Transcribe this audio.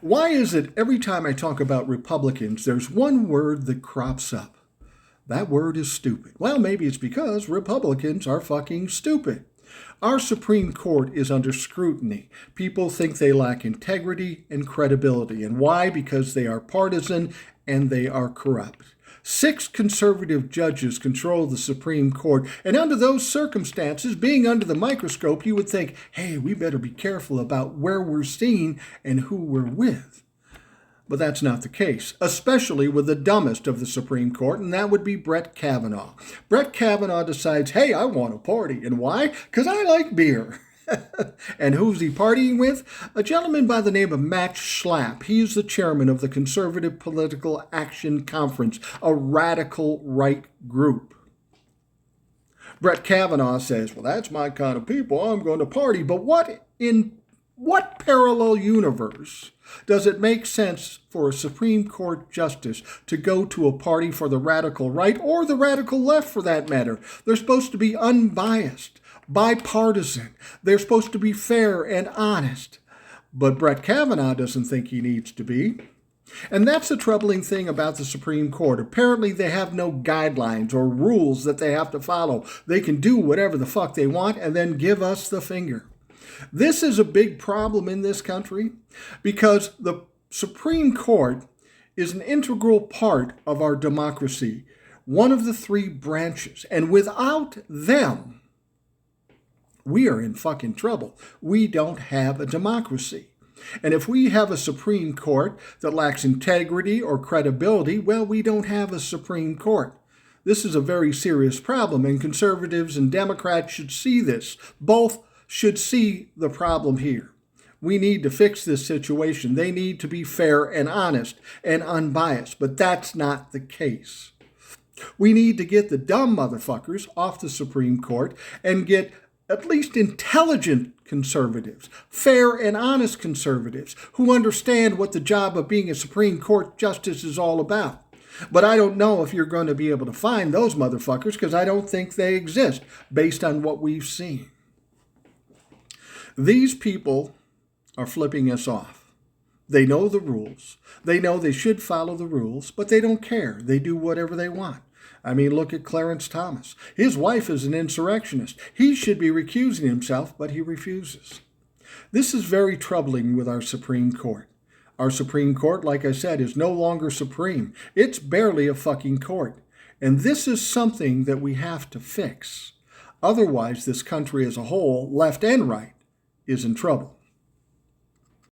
Why is it every time I talk about Republicans, there's one word that crops up? That word is stupid. Well, maybe it's because Republicans are fucking stupid. Our Supreme Court is under scrutiny. People think they lack integrity and credibility. And why? Because they are partisan and they are corrupt. 6 conservative judges control the Supreme Court, and under those circumstances, being under the microscope, you would think, hey, we better be careful about where we're seen and who we're with. But that's not the case, especially with the dumbest of the Supreme Court, and that would be Brett Kavanaugh. Brett Kavanaugh decides, hey, I want to party. And why? Because I like beer. And who's he partying with? A gentleman by the name of Matt Schlapp. He is the chairman of the Conservative Political Action Conference, a radical right group. Brett Kavanaugh says, well, that's my kind of people. I'm going to party. But in what parallel universe does it make sense for a Supreme Court justice to go to a party for the radical right or the radical left for that matter? They're supposed to be unbiased, bipartisan. They're supposed to be fair and honest. But Brett Kavanaugh doesn't think he needs to be. And that's the troubling thing about the Supreme Court. Apparently they have no guidelines or rules that they have to follow. They can do whatever the fuck they want and then give us the finger. This is a big problem in this country because the Supreme Court is an integral part of our democracy, one of the 3 branches. And without them, we are in fucking trouble. We don't have a democracy. And if we have a Supreme Court that lacks integrity or credibility, well, we don't have a Supreme Court. This is a very serious problem, and conservatives and Democrats should see this. Both should see the problem here. We need to fix this situation. They need to be fair and honest and unbiased, but that's not the case. We need to get the dumb motherfuckers off the Supreme Court and get at least intelligent conservatives, fair and honest conservatives who understand what the job of being a Supreme Court justice is all about. But I don't know if you're going to be able to find those motherfuckers because I don't think they exist based on what we've seen. These people are flipping us off. They know the rules. They know they should follow the rules, but they don't care. They do whatever they want. I mean, look at Clarence Thomas. His wife is an insurrectionist. He should be recusing himself, but he refuses. This is very troubling with our Supreme Court. Our Supreme Court, like I said, is no longer supreme. It's barely a fucking court. And this is something that we have to fix. Otherwise, this country as a whole, left and right, is in trouble.